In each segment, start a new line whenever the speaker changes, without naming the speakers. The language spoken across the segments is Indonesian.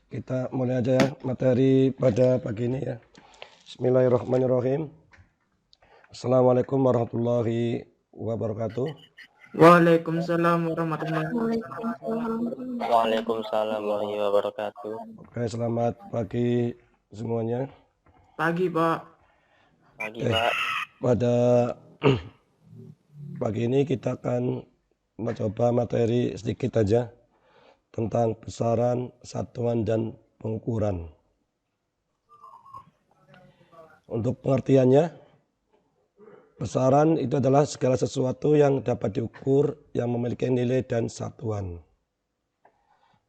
Kita mulai aja ya materi pada pagi ini ya. Bismillahirrahmanirrahim. Assalamualaikum warahmatullahi wabarakatuh.
Waalaikumsalam warahmatullahi wabarakatuh.
Waalaikumsalam warahmatullahi wabarakatuh.
Oke, selamat pagi semuanya.
Pagi, Pak.
Pagi, Pak.
Pada pagi ini kita akan mencoba materi sedikit aja tentang besaran, satuan, dan pengukuran. Untuk pengertiannya, besaran itu adalah segala sesuatu yang dapat diukur yang memiliki nilai dan satuan.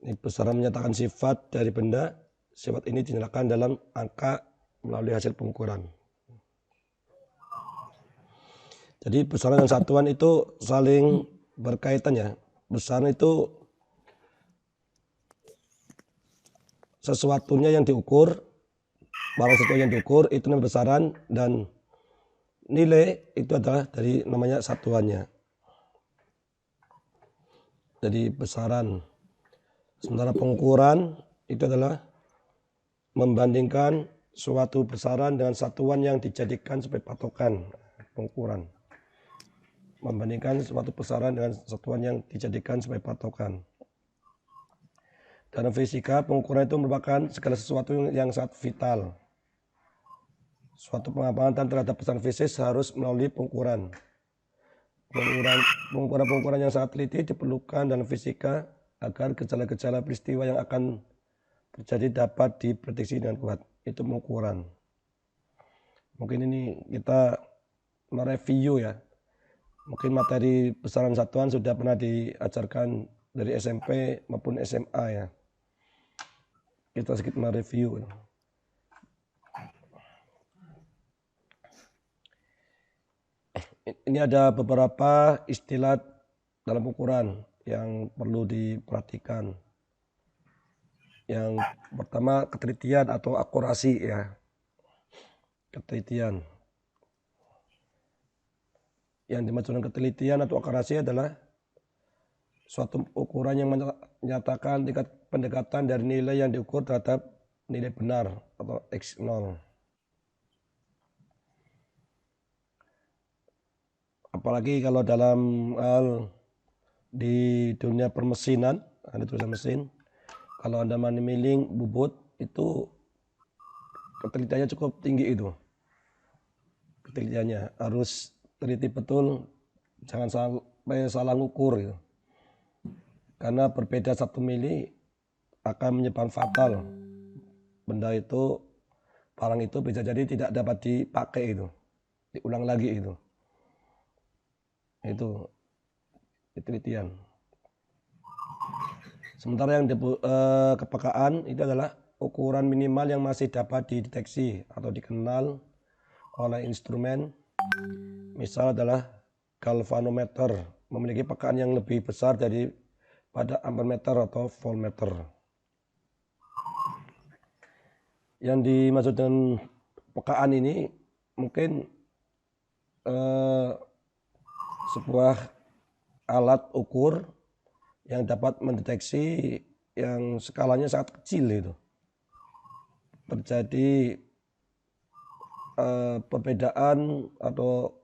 Ini besaran menyatakan sifat dari benda. Sifat ini dinyatakan dalam angka melalui hasil pengukuran. Jadi besaran dan satuan itu saling berkaitan ya. Besaran itu sesuatunya yang diukur, barang sesuatu yang diukur itu namanya besaran, dan nilai itu adalah dari namanya satuannya. Jadi besaran. Sementara pengukuran itu adalah membandingkan suatu besaran dengan satuan yang dijadikan sebagai patokan. Pengukuran. Membandingkan suatu besaran dengan satuan yang dijadikan sebagai patokan. Dalam fisika, pengukuran itu merupakan segala sesuatu yang sangat vital. Suatu pengamatan terhadap besaran fisik harus melalui pengukuran. Pengukuran yang sangat teliti diperlukan dalam fisika agar gejala-gejala peristiwa yang akan terjadi dapat diprediksi dengan kuat. Itu pengukuran. Mungkin ini kita mereview ya. Mungkin materi besaran satuan sudah pernah diajarkan dari SMP maupun SMA ya. Kita sedikit mereview. Ini ada beberapa istilah dalam ukuran yang perlu diperhatikan. Yang pertama ketelitian atau akurasi ya. Ketelitian. Yang dimaksud dengan ketelitian atau akurasi adalah suatu ukuran yang menyatakan tingkat pendekatan dari nilai yang diukur terhadap nilai benar atau X0. Apalagi kalau dalam hal di dunia permesinan, ada tulisan mesin, kalau Anda memilih bubut itu ketelitiannya cukup tinggi itu. Ketelitiannya harus teliti betul, jangan sampai salah ngukur gitu. Karena berbeda 1 mili akan menyebabkan fatal. Benda itu, barang itu bisa jadi tidak dapat dipakai itu. Diulang lagi itu. Itu ketelitian. Sementara yang kepekaan itu adalah ukuran minimal yang masih dapat dideteksi atau dikenal oleh instrumen. Misal adalah galvanometer, memiliki pekaan yang lebih besar dari pada ampermeter atau voltmeter. Yang dimaksud dengan pekaan ini mungkin sebuah alat ukur yang dapat mendeteksi yang skalanya sangat kecil itu. Terjadi perbedaan atau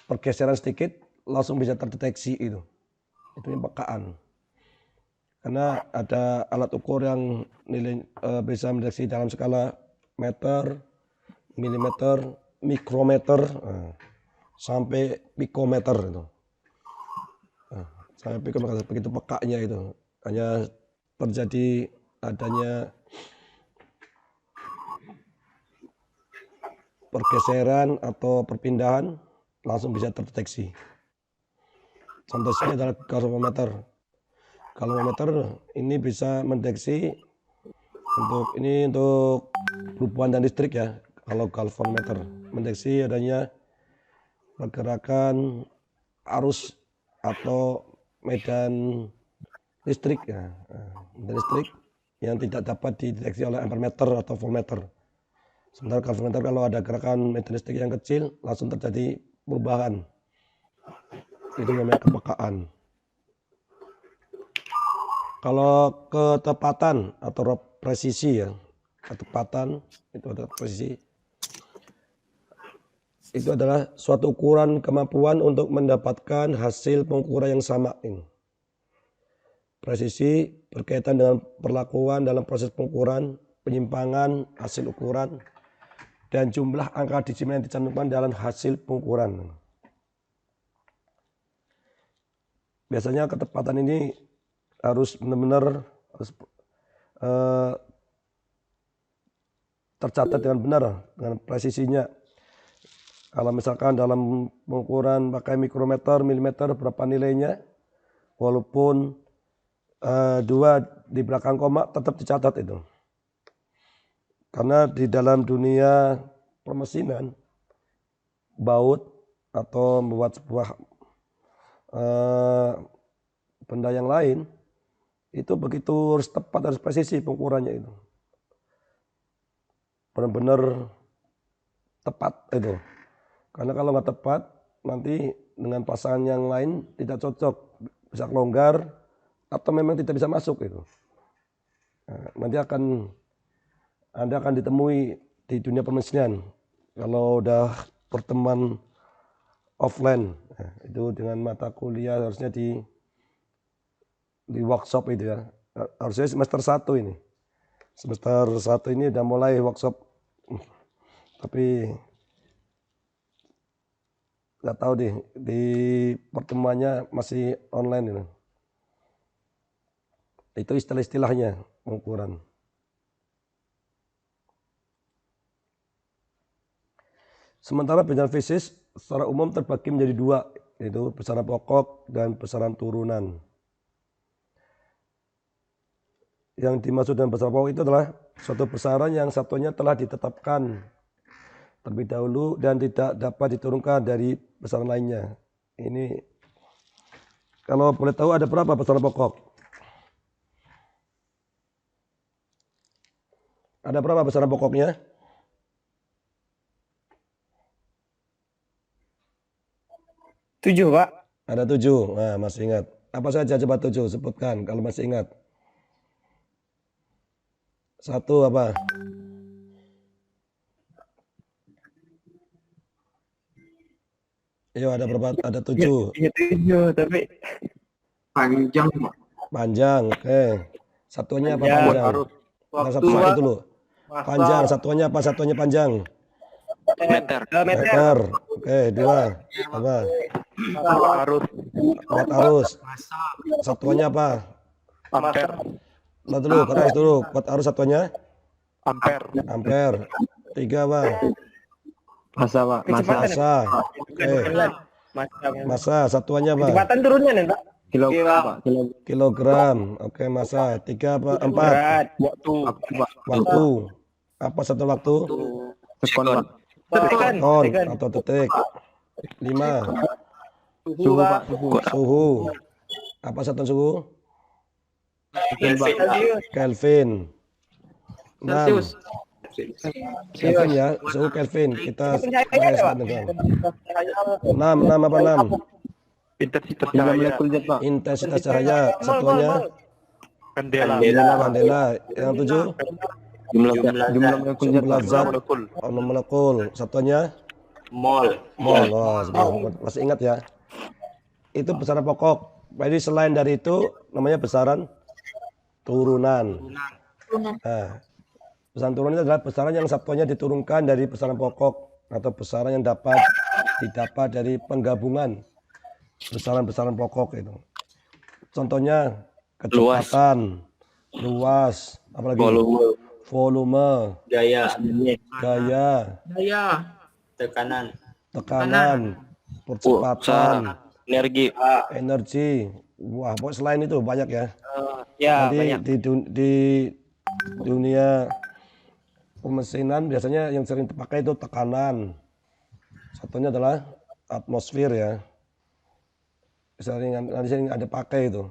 pergeseran sedikit langsung bisa terdeteksi itu. Itu yang pekaan. Karena ada alat ukur yang nilai bisa mendeteksi dalam skala meter, milimeter, mikrometer, sampai pikometer itu. Sampai pikometer, begitu pekaknya itu. Hanya terjadi adanya pergeseran atau perpindahan langsung bisa terdeteksi. Contohnya adalah galvanometer. Galvanometer ini bisa mendeteksi untuk perubahan dan listrik ya. Kalau galvanometer mendeteksi adanya pergerakan arus atau medan listrik ya. Medan listrik yang tidak dapat dideteksi oleh ampermeter atau voltmeter. Sementara galvanometer kalau ada gerakan medan listrik yang kecil langsung terjadi perubahan. Itu namanya kepekaan. Kalau ketepatan atau presisi ya, ketepatan itu adalah presisi. Itu adalah suatu ukuran kemampuan untuk mendapatkan hasil pengukuran yang sama. Ini. Presisi berkaitan dengan perlakuan dalam proses pengukuran, penyimpangan hasil ukuran, dan jumlah angka desimal yang dicantumkan dalam hasil pengukuran. Biasanya ketepatan ini harus benar-benar tercatat dengan benar, dengan presisinya. Kalau misalkan dalam pengukuran pakai mikrometer, milimeter, berapa nilainya, walaupun 2 di belakang koma tetap dicatat itu. Karena di dalam dunia permesinan, baut atau membuat sebuah benda yang lain, itu begitu harus tepat, harus presisi pengukurannya itu. Benar-benar tepat itu. Karena kalau nggak tepat, nanti dengan pasangan yang lain tidak cocok, bisa longgar, atau memang tidak bisa masuk itu. Nah, nanti Anda akan ditemui di dunia permesinan kalau udah pertemuan offline, nah, itu dengan mata kuliah harusnya di workshop itu ya. Harusnya semester 1 ini. Semester 1 ini udah mulai workshop. Tapi nggak tahu deh, di pertemuannya masih online ini. Itu istilah-istilahnya pengukuran. Sementara besaran fisik secara umum terbagi menjadi 2, yaitu besaran pokok dan besaran turunan. Yang dimaksud dengan besaran pokok itu adalah suatu besaran yang satunya telah ditetapkan terlebih dahulu dan tidak dapat diturunkan dari besaran lainnya. Ini kalau boleh tahu ada berapa besaran pokok? Ada berapa besaran pokoknya?
Tujuh, Pak.
Ada 7. Nah, masih ingat. Apa saja coba 7? Sebutkan kalau masih ingat. 1 apa? Ayo, ada berapa? Ada 7.
Iya 7, tapi
Panjang, Pak.
Panjang. Oke. Satuannya apa panjang? Nah, satu dulu. Panjang. Satuannya apa? Satuannya panjang.
meter.
Meter. Oke, 2. Apa? Kuat arus. Satuannya apa?
Ampere.
Lihat dulu, kuat arus dulu. Kuat arus satuannya?
Ampere.
Ampere. 3 apa?
Masa, Pak.
Masa. Oke. Masa. Satuannya apa?
Kecepatan turunnya nih, Pak.
Kilogram. Oke, masa. 3 apa? 4. Waktu. Apa satu waktu?
Sekon, Pak.
Sekon atau detik. 5.
Suhu, Pak.
Suhu. Apa satuan suhu? Kelvin. 6. Kelvin ya, suhu Kelvin. Kita dengan 6 apa 6? Intensitas cahaya. Satuannya kandela. Yang 7? Jumlah zat molekul. Satuannya mol. Oh, masih ingat ya? Itu besaran pokok. Jadi selain dari itu namanya besaran turunan. Nah, besaran turunan itu adalah besaran yang satuannya diturunkan dari besaran pokok atau besaran yang didapat dari penggabungan besaran-besaran pokok itu. Contohnya kecepatan, luas, apalagi volume,
Gaya, tekanan,
percepatan,
energi.
Wah, pokoknya selain itu banyak ya.
Ya,
Jadi
banyak.
di dunia pemesinan biasanya yang sering dipakai itu tekanan. Satunya adalah atmosfer ya. Sering ada pakai itu.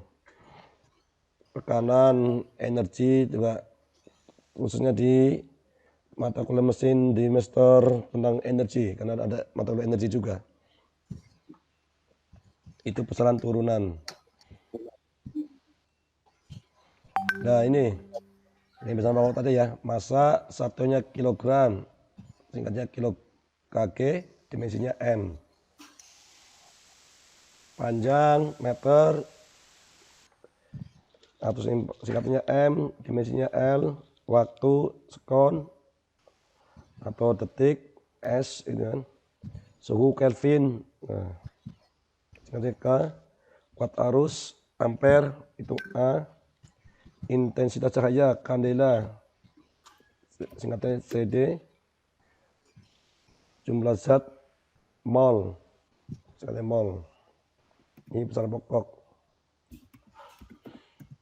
Tekanan, energi juga khususnya di mata kuliah mesin di semester tentang energi karena ada mata kuliah energi juga. Itu besaran turunan. Nah ini bersama pokok tadi ya. Massa satunya kilogram, singkatnya kilo kg, dimensinya m. Panjang meter atau singkatnya m, dimensinya l. Waktu sekon atau detik s, itu kan. Suhu Kelvin, nah, singkatnya K. Watt arus ampere itu A. Intensitas cahaya kandela, singkatnya CD. Jumlah zat mol, singkatnya mol. Ini besaran pokok.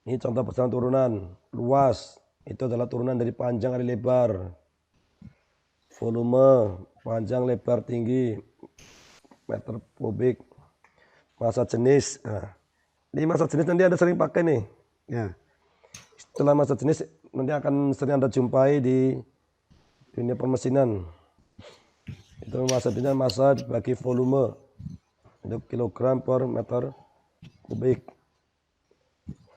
Ini contoh besaran turunan. Luas itu adalah turunan dari panjang kali lebar. Volume, panjang lebar tinggi, meter kubik. Massa jenis. Nah, ini massa jenis nanti Anda sering pakai nih. Ya. Setelah massa jenis nanti akan sering Anda jumpai di dunia permesinan. Itu massa jenis, massa dibagi volume. Itu kilogram per meter kubik.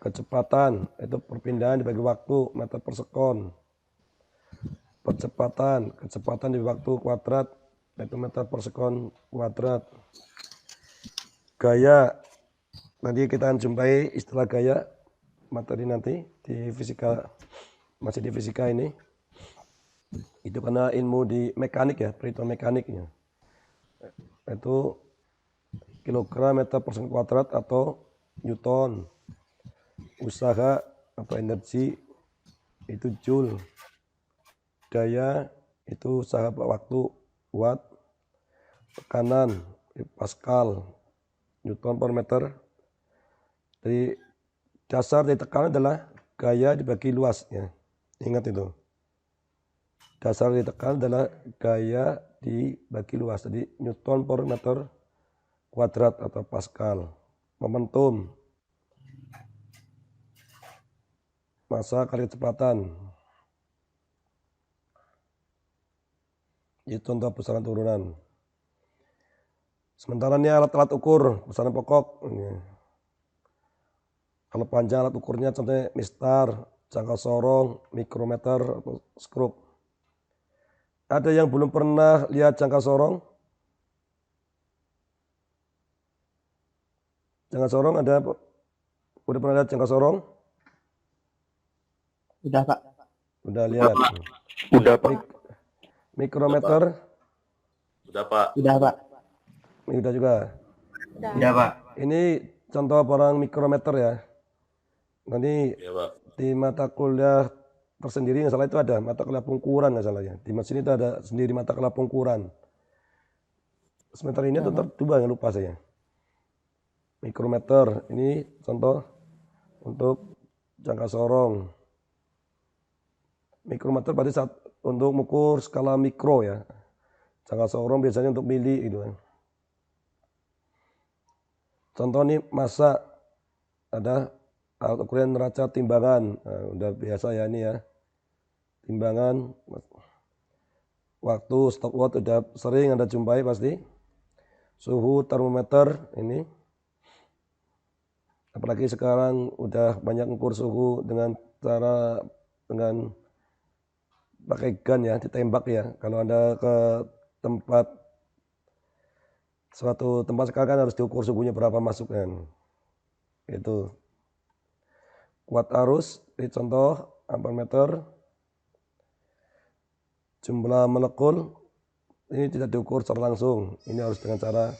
Kecepatan itu perpindahan dibagi waktu, meter per sekon. Kecepatan di waktu kuadrat, itu meter per sekon kuadrat. Gaya, nanti kita akan jumpai istilah gaya materi nanti di fisika, masih di fisika ini. Itu karena ilmu di mekanik ya, perhitungan mekaniknya. Itu kilogram meter per sekon kuadrat atau newton. Usaha atau energi itu joule. Daya itu usaha waktu watt. Tekanan pascal, newton per meter. Jadi dasar dari tekanan adalah gaya dibagi luas ya. Ingat itu. Dasar dari tekanan adalah gaya dibagi luas. Jadi newton per meter kuadrat atau pascal. Momentum, massa kali kecepatan. Itu contoh besaran turunan. Sementara ini alat-alat ukur besaran pokok. Ini. Kalau panjang alat ukurnya contohnya mistar, jangka sorong, mikrometer atau skrup. Ada yang belum pernah lihat jangka sorong? Jangka sorong ada? Udah pernah lihat jangka sorong?
Udah, Pak.
Udah lihat.
Udah, Pak.
Mikrometer?
Udah, Pak. Udah, Pak.
Udah juga.
Iya, Pak.
Ini contoh barang mikrometer ya. Nanti
Iya, Pak.
di mata kuliah tersendiri nggak salah itu ada mata kuliah pengukuran nggak salah ya. Di mesin itu ada sendiri mata kuliah pengukuran. Sementara ini tetap dua yang lupa saya. Mikrometer ini contoh untuk jangka sorong. Mikrometer berarti saat untuk mengukur skala mikro ya. Jangka sorong biasanya untuk mili gitu kan. Contoh nih massa ada alat ukuran neraca timbangan. Nah, udah biasa ya ini ya. Timbangan waktu stopwatch udah sering Anda jumpai pasti. Suhu termometer ini. Apalagi sekarang udah banyak ukur suhu dengan cara dengan pakai gun ya, ditembak ya. Kalau Anda ke suatu tempat sekarang kan harus diukur suhunya berapa masukkan. Itu. Kuat arus, ini contoh ampermeter. Jumlah molekul, ini tidak diukur secara langsung. Ini harus dengan cara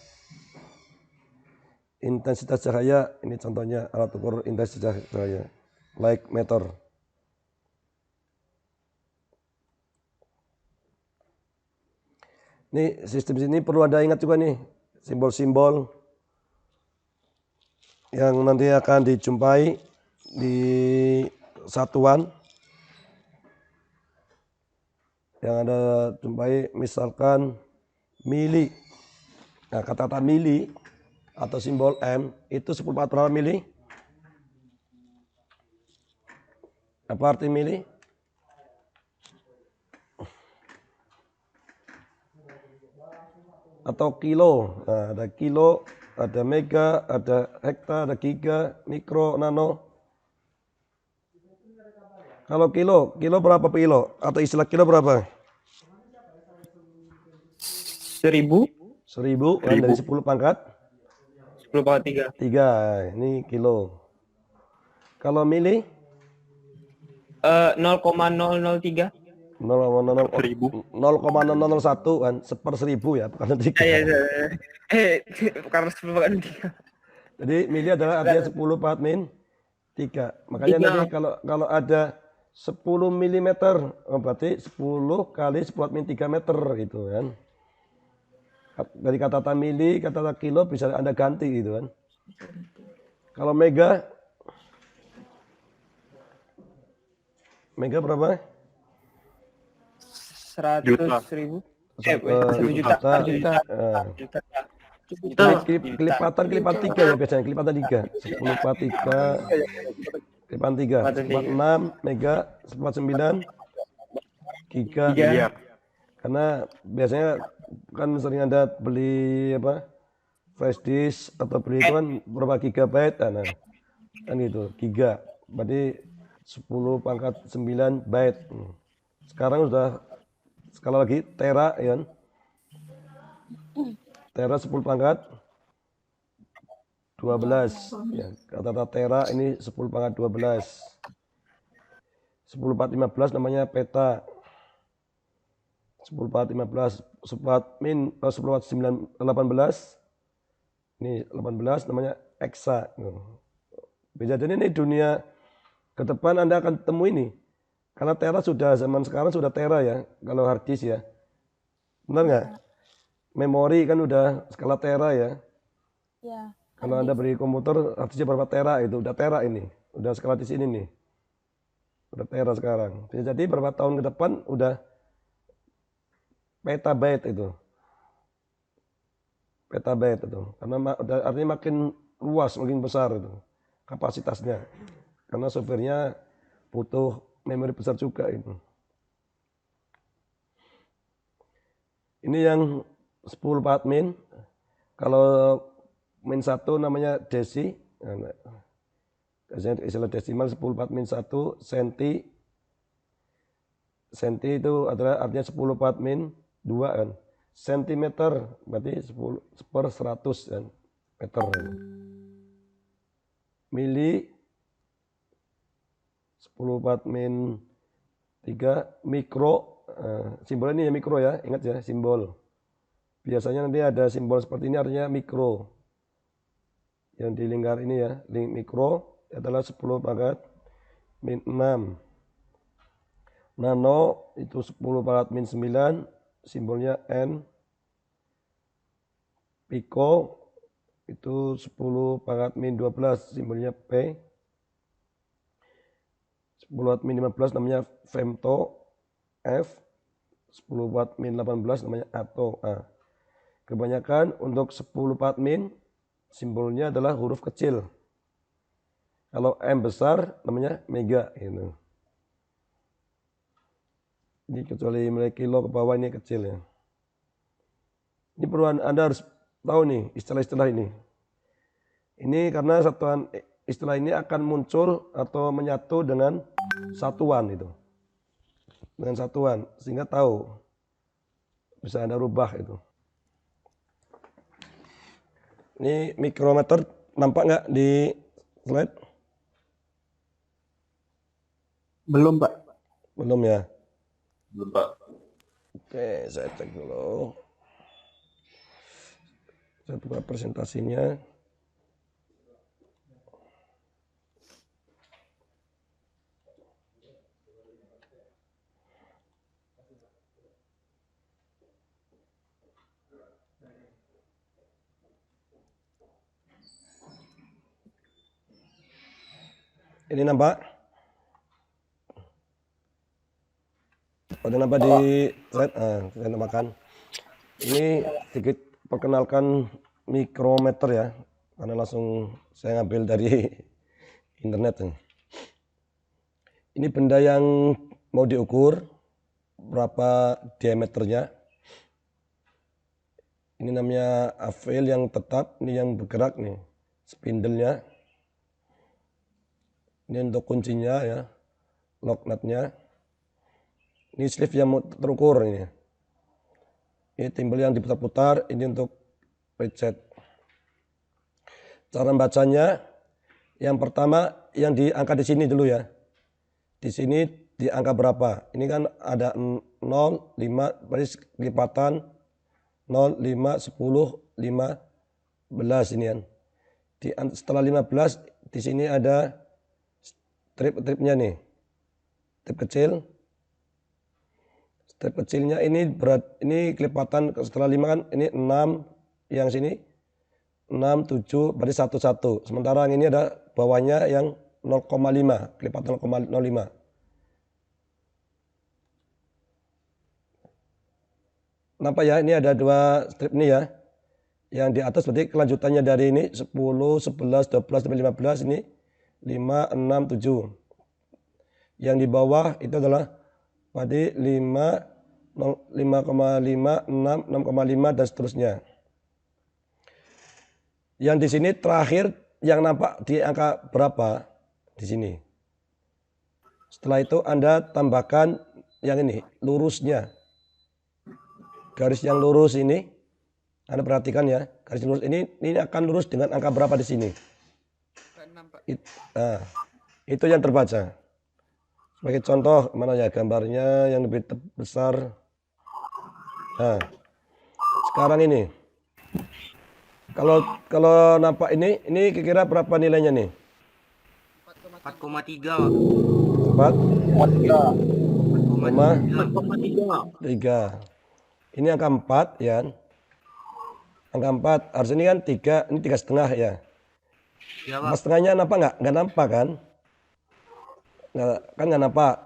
intensitas cahaya. Ini contohnya alat ukur intensitas cahaya. Light meter. Ini sistem sini perlu Anda ingat juga nih. Simbol-simbol yang nanti akan dijumpai di satuan yang Anda jumpai misalkan mili. Nah, kata-kata mili atau simbol M itu 10 berapa mili? Apa arti mili? Atau kilo. Nah, ada kilo, ada mega, ada hektar, ada giga, mikro, nano. Kalau kilo berapa per kilo? Atau istilah kilo berapa?
1000.
1000 kan dari 10 pangkat
10 pangkat 3.
3. Ini kilo. Kalau mili?
0,003.
0,001 kan, seper 1000 ya, bukan 3.
Karena 10 pangkat 3.
Jadi mili adalah artinya 10 pangkat min 3. Makanya nanti kalau ada 10 mm, berarti 10 kali 10 pangkat min 3 meter gitu kan. Dari kata mili, kata kilo bisa Anda ganti gitu kan. Kalau mega berapa?
100.000.
1 juta. Kelipatan 3 ya biasanya, kelipatan 3. 10 per 3, kelipatan 3. 1/6 mega, 1/9 giga. Karena biasanya kan sering Anda beli flash disk atau beli itu kan berapa gigabyte, nah kan gitu, giga. Berarti 10 pangkat 9 byte. Sekarang sudah sekali lagi tera ya kan. Tera 10 pangkat 12 ya. Kata tera ini 10 pangkat 12. 10 pangkat 15 namanya peta. 10 pangkat 15, 10 pangkat min 10 pangkat 18. Ini 18 namanya eksa. Beda, jadi ini dunia ke depan Anda akan temu ini. Karena tera sudah zaman sekarang sudah tera ya, kalau hard disk ya. Benar nggak? Memori kan udah skala tera ya.
Ya.
Kalau Anda beli komputer hard disknya berapa tera itu, udah tera ini. Udah skala disk ini nih. Udah tera sekarang. Jadi berapa tahun ke depan udah petabyte itu. Petabyte itu. Karena artinya makin luas, makin besar itu kapasitasnya. Karena softwarenya butuh memori besar juga itu. Ini yang 10 pangkat min. Kalau min 1 namanya desi. Istilah desimal 10 pangkat min 1 senti. Senti itu adalah artinya 10 pangkat min 2 kan. Sentimeter berarti 10 per 100 kan, meter. Mili 10 pangkat min 3 mikro. Simbol ini ya mikro ya, ingat ya simbol. Biasanya nanti ada simbol seperti ini artinya mikro. Yang di lingkar ini ya, mikro adalah 10 pangkat min 6. Nano itu 10 pangkat min 9, simbolnya N. Pico itu 10 pangkat min 12, simbolnya P. 10 pangkat min 15 namanya femto, F. 10 pangkat min 18 namanya ato, A. Kebanyakan untuk 10 pangkat min simbolnya adalah huruf kecil. Kalau M besar namanya mega gitu. Ini kecuali mulai kilo ke bawah ini kecil ya. Ini perlu Anda harus tahu nih istilah-istilah ini. Ini karena satuan istilah ini akan muncul atau menyatu dengan satuan itu. Dengan satuan sehingga tahu. Bisa Anda rubah itu. Ini mikrometer nampak nggak di slide?
Belum, Pak.
Belum ya?
Belum, Pak.
Oke, saya cek dulu. Saya buka presentasinya. Ini nampak? Pada nampak di slide? Saya namakan. Ini sedikit perkenalkan mikrometer ya, karena langsung saya ngambil dari internet. Ini benda yang mau diukur, berapa diameternya. Ini namanya afel yang tetap, ini yang bergerak nih, spindle-nya. Ini untuk kuncinya ya, lock nutnya. Ini sleeve yang terukur ini. Ini timbal yang diputar-putar, ini untuk reset. Cara bacanya, yang pertama yang diangkat di sini dulu ya. Di sini di angka berapa? Ini kan ada 0, 5, berarti lipatan 0, 5, 10, 15 ini kan. Setelah 15 di sini ada strip-stripnya nih. Strip kecil. Strip kecilnya ini ini kelipatan setelah 5 kan ini 6, yang sini 6, 7, berarti 1, 1. Sementara yang ini ada bawahnya yang 0,5, kelipatan 0,05. Nampak ya, ini ada 2 strip ini ya. Yang di atas berarti kelanjutannya dari ini 10, 11, 12, sampai 15 ini 5, 6, 7. Yang di bawah itu adalah berarti 5, 5,5, 6, 6,5 dan seterusnya. Yang di sini terakhir yang nampak di angka berapa di sini. Setelah itu Anda tambahkan yang ini, lurusnya. Garis yang lurus ini, Anda perhatikan ya, garis lurus ini akan lurus dengan angka berapa di sini. Nah, itu yang terbaca. Sebagai contoh, mana ya gambarnya yang lebih besar. Nah, sekarang ini. Kalau nampak ini kira-kira berapa nilainya nih?
4,3.
4,3. Ini angka 4 ya. Angka 4 harus ini kan 3, ini 3,5 ya.
Ya,
4,5-nya nampak nggak? Nggak nampak kan? Nggak nampak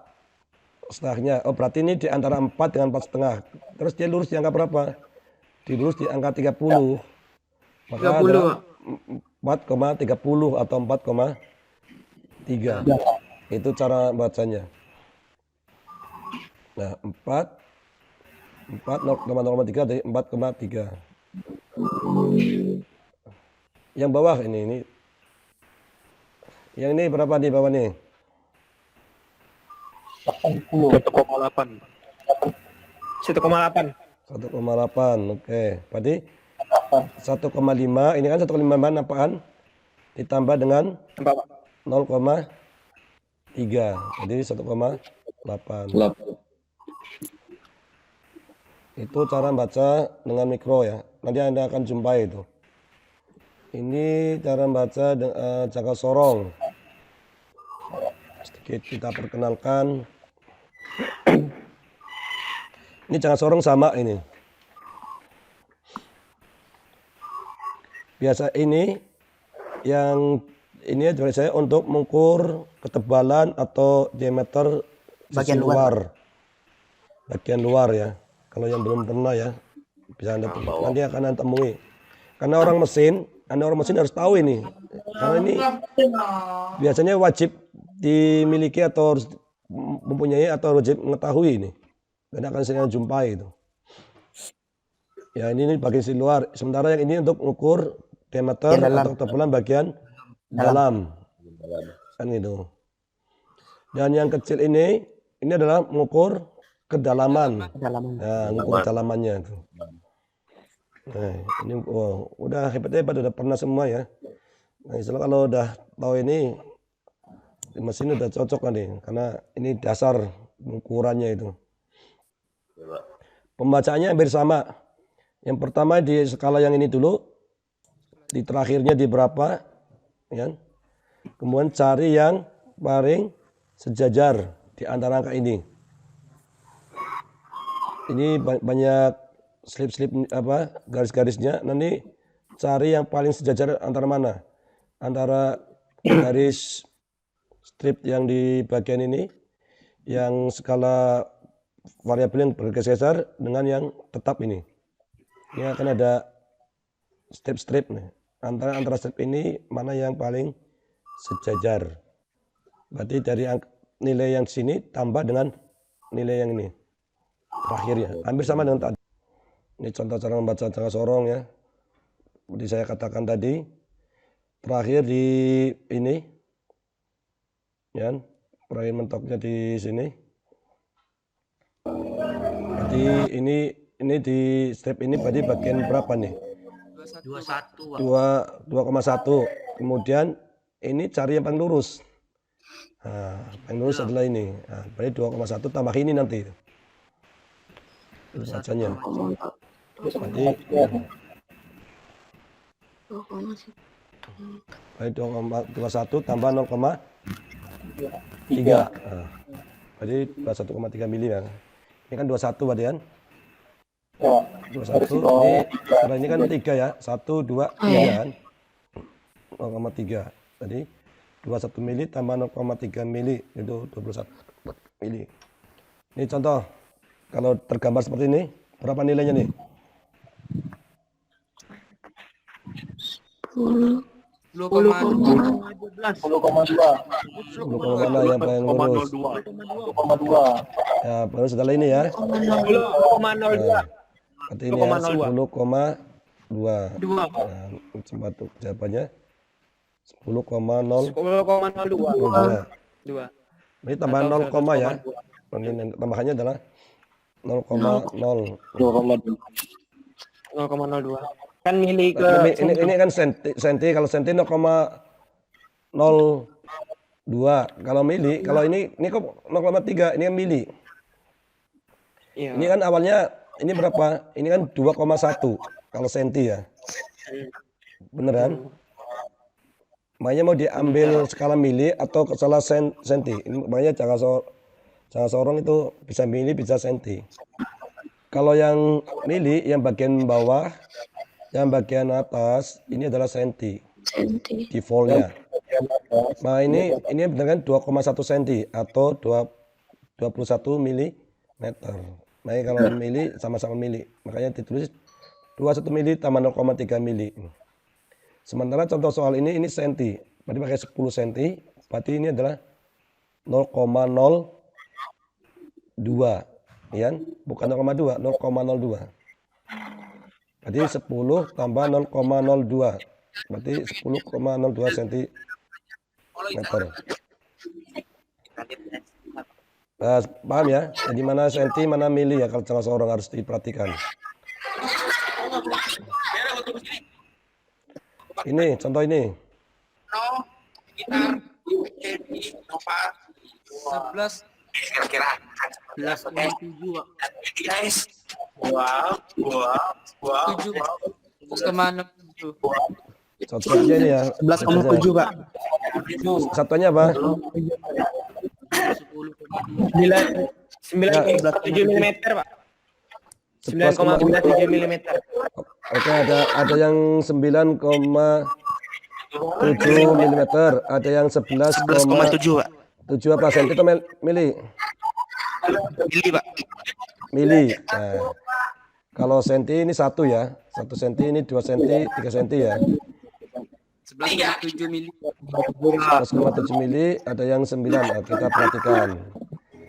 setengahnya. Oh berarti ini di antara 4 dengan 4,5. Terus dia lurus di angka berapa? Dilurus di angka 30. Maka
30.
ada 4,30 atau 4,3. Itu cara bacanya. Nah 0,3 dari 4,3. Yang bawah ini. Yang ini berapa di bawah nih?
1,8. 1,8.
1,8. Oke. Berarti 1,5. Ini kan 1,5 apaan? Ditambah dengan 0,3. Jadi 1,8. Itu cara baca dengan mikro ya. Nanti Anda akan jumpai itu. Ini cara baca jangka sorong. Sedikit kita perkenalkan. Ini jangka sorong sama ini. Biasa ini yang ini adalah saya untuk mengukur ketebalan atau diameter
Bagian
sisi luar. Bagian luar ya. Kalau yang belum pernah ya, bisa Anda nanti akan Anda temui. Karena orang mesin harus tahu ini. Karena ini biasanya wajib dimiliki atau harus mempunyai atau wajib mengetahui ini. Dan akan sering jumpai itu. Ya ini bagian sisi luar. Sementara yang ini untuk mengukur diameter atau ketebalan bagian dalam. Kan gitu. Dan yang kecil ini adalah mengukur kedalaman. Nah, mengukur kedalamannya itu. Nah, ini udah hebat-hebat, udah pernah semua ya. Nah, istilah kalau udah tahu ini mesin udah cocok kan nih, karena ini dasar ukurannya itu. Pembacaannya hampir sama. Yang pertama di skala yang ini dulu, di terakhirnya di berapa, ya. Kemudian cari yang paling sejajar di antara angka ini. Ini banyak slip-slip garis-garisnya. Nanti cari yang paling sejajar antara mana? Antara garis strip yang di bagian ini, yang skala variabel yang bergeser dengan yang tetap ini. Ini akan ada strip-strip nih. Antara strip ini mana yang paling sejajar. Berarti dari nilai yang sini tambah dengan nilai yang ini. Terakhirnya hampir sama dengan tadi. Ini contoh cara membaca jangka sorong ya. Seperti saya katakan tadi. Terakhir di ini ya, protein mentoknya di sini. Berarti ini di step ini berarti bagian berapa nih?
21.
2,1. Kemudian ini cari yang paling lurus. Nah, paling lurus adalah ini. Nah, berarti 2,1 tambah ini nanti. Itu bacanya. Berarti 2,1 tambah 0,3. Nah, berarti 21,3 mili ya. Ini kan 21 berarti kan? 21 ini setelah ini kan 3 ya. 1, 2, 3 kan? 0,3. Tadi 21 mili tambah 0,3 mili itu 21 mili. Ini contoh. Kalau tergambar seperti ini, berapa nilainya nih? 10,2 yang paling lurus.
0,02.
Ya, baru setelah ini ya.
10,02.
Berarti ini ya 10,2. Nah, coba tuh jawabannya 10,0.
10,02. 2.
Ini tambah 0, ya. Ini tambahannya adalah 0,0.
0,02. Kan mili ke
Ini kan senti. Kalau senti 0,02. Kalau mili, kalau ini kok 0,3. Ini kan mili.
Iya.
Ini kan awalnya ini berapa? Ini kan 2,1 kalau senti ya. Beneran? Makanya mau diambil skala mili atau skala senti. Ini makanya jangan sorong itu bisa mili bisa senti. Kalau yang mili yang bagian bawah, yang bagian atas ini adalah senti. Defaultnya. Nah ini dengan 2,1 senti atau 21 milimeter. Makanya kalau mili sama-sama mili. Makanya ditulis 21 mili tambah 0,3 mili. Sementara contoh soal ini senti. Berarti pakai 10 senti. Berarti ini adalah 0,02. Ya, bukan 0,2, 0,02. Berarti 10 tambah 0,02. Berarti 10,02 cm. Nah, paham ya? Jadi mana senti, mana mili ya kalau salah seorang harus diperhatikan. Ini contoh ini.
11 kira-kira 11,7.
Guys. Wow.
7,6.
Contohnya ini ya.
11,7 Pak.
Satunya apa?
9,7 mm Pak. 9,97 mm.
Oke, ada yang 9,7 mm, ada yang 11,7
Pak.
7 apa senti atau mili?
Mili Pak.
Mili. Nah, kalau senti ini 1 ya. 1 senti ini 2 senti, 3 senti ya.
11,7 mili.
11,7 mili, ada yang 9. Nah, kita perhatikan.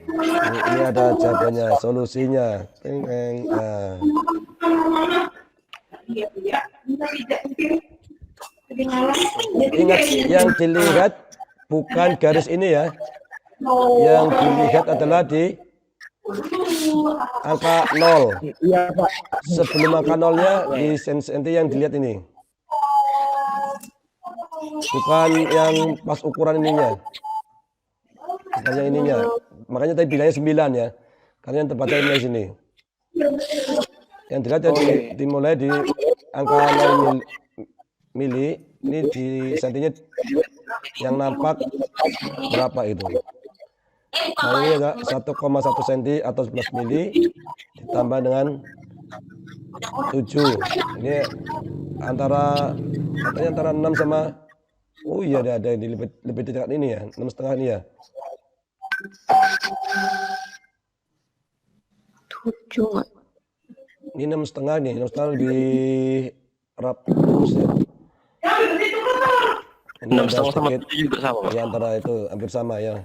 Ini ada jawabannya, solusinya. Nah. Ingat, yang dilihat bukan garis ini ya. Yang dilihat adalah di angka 0.
Iya Pak.
Sebelum angka 0-nya di senti yang dilihat ini. Bukan yang pas ukuran ininya. Bukan yang ininya. Makanya tadi bilangnya 9 ya. Karena yang tepatnya ini di sini. Yang dilihat dimulai di angka 0 mili. Ini di sentinya yang nampak berapa itu. Nah ini ada 1,1 cm atau 11 mili ditambah dengan 7. Ini katanya antara 6 sama, oh iya ada ini lebih dekat ini ya, 6,5 ini ya.
7.
Ini 6,5 nih, 6,5 lebih ratus ya. Ini
6,5 sama 7 juga sama Pak.
Ya antara itu hampir sama ya.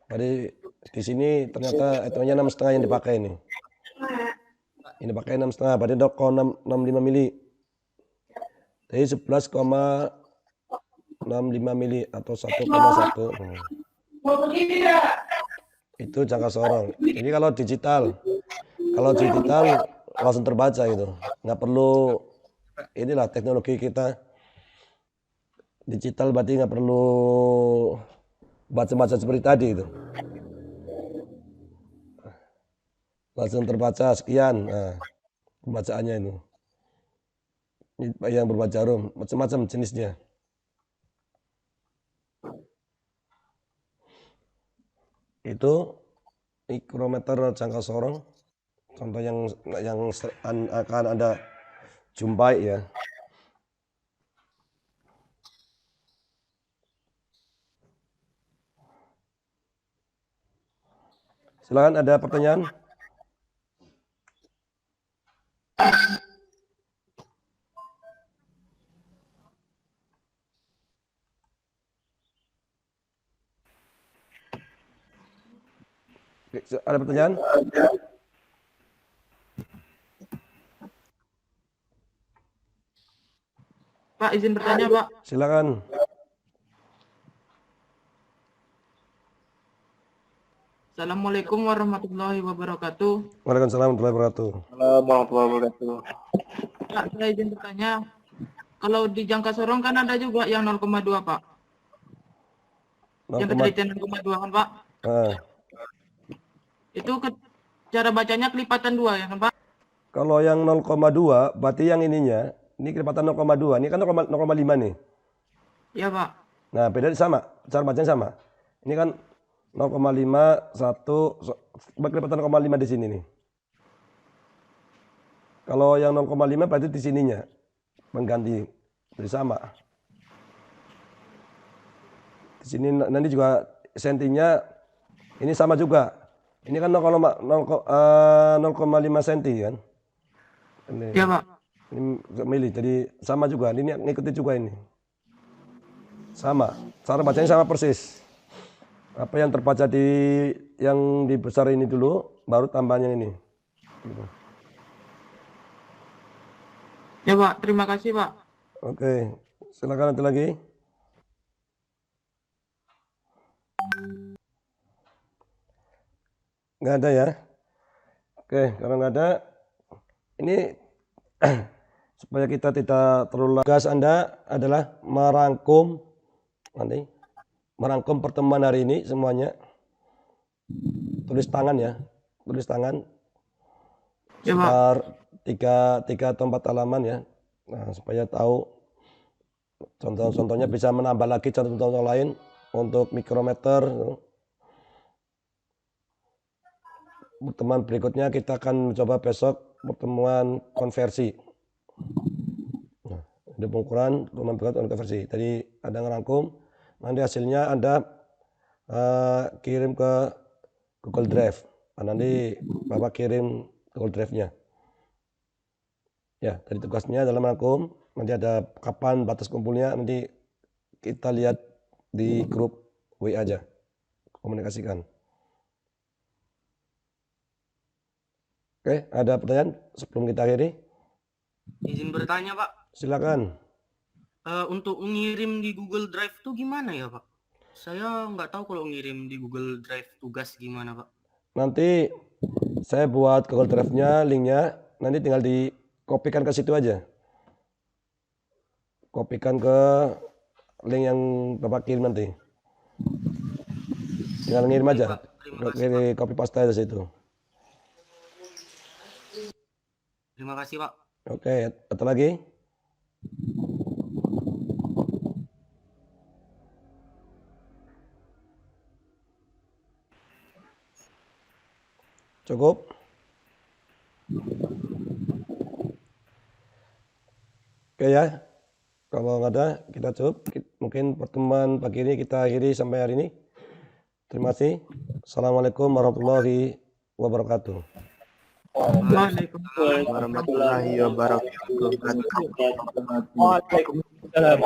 Jadi di sini ternyata hitungannya 6,5 yang dipakai ini. Ini pakai 6,5, berarti 0,65 mili. Jadi 11,65 mili atau 1,1. Itu jangka sorong. Ini kalau digital langsung terbaca itu. Nggak perlu inilah teknologi kita digital, berarti nggak perlu baca-baca seperti tadi itu. Langsung terbaca sekian. Nah, pembacaannya itu. Ini yang berupa jarum, macam-macam jenisnya. Itu mikrometer jangka sorong. Contoh yang akan Anda jumpai ya. Silakan, ada pertanyaan? Ada pertanyaan?
Pak, izin bertanya, Pak.
Silakan.
Assalamualaikum warahmatullahi wabarakatuh.
Waalaikumsalam warahmatullahi wabarakatuh.
Halo, warahmatullahi wabarakatuh.
Pak, saya izin bertanya. Kalau di jangka sorong kan ada juga yang 0,2, Pak. Yang ketelitian 0,2 kan, Pak?
Nah,
Itu cara bacanya kelipatan 2 ya kan, Pak?
kalau yang 0,2 berarti yang ininya, ini kelipatan 0,2, ini kan 0,5 nih.
Iya, Pak.
Nah, beda sama, cara bacanya sama. Ini kan 0,5, 1, kelipatan 0,5 di sini nih. Kalau yang 0,5 berarti di sininya, mengganti, jadi sama. Di sini nanti juga sentinya, ini sama juga. Ini kan 0,5 senti kan. Ini,
Iya, Pak.
ini mili, jadi sama juga. Ini ngikuti juga ini. Sama, cara bacanya sama persis. Apa yang terbaca yang di besar ini dulu, baru tambahnya ini. Gitu.
Ya, Pak. Terima kasih, Pak.
Oke, silakan nanti lagi. Nggak ada ya? Oke, kalau nggak ada, ini supaya kita tidak terlalu tugas Anda adalah merangkum pertemuan hari ini semuanya. Tulis tangan ya, tulis tangan.
Ya, Pak.
Sekitar 3 atau 4 halaman ya. Nah, supaya tahu contoh-contohnya, bisa menambah lagi contoh-contoh lain untuk mikrometer. Pertemuan berikutnya kita akan mencoba besok pertemuan konversi. Nah, ada pengukuran pertemuan berikutnya konversi. Tadi ada ngerangkum, nanti hasilnya Anda kirim ke Google Drive. Nah, nanti Bapak kirim Google Drive-nya. Ya, tadi tugasnya dalam rangkum, nanti ada kapan batas kumpulnya, nanti kita lihat di grup WA aja, komunikasikan. Oke, ada pertanyaan sebelum kita akhiri?
Izin bertanya, Pak.
Silakan.
Untuk ngirim di Google Drive tuh gimana ya, Pak? Saya nggak tahu kalau ngirim di Google Drive tugas gimana, Pak.
Nanti saya buat Google Drive-nya, linknya, nanti tinggal dikopikan ke situ aja. Kopikan ke link yang Bapak kirim nanti. Tinggal ngirim aja. Copy paste aja situ.
Terima kasih, Pak.
Oke, atau lagi? Cukup? Oke ya, kalau nggak ada kita cukup. Mungkin pertemuan pagi ini kita akhiri sampai hari ini. Terima kasih. Assalamualaikum warahmatullahi wabarakatuh.
Warahmatullahi wabarakatuh.
Waalaikumsalam.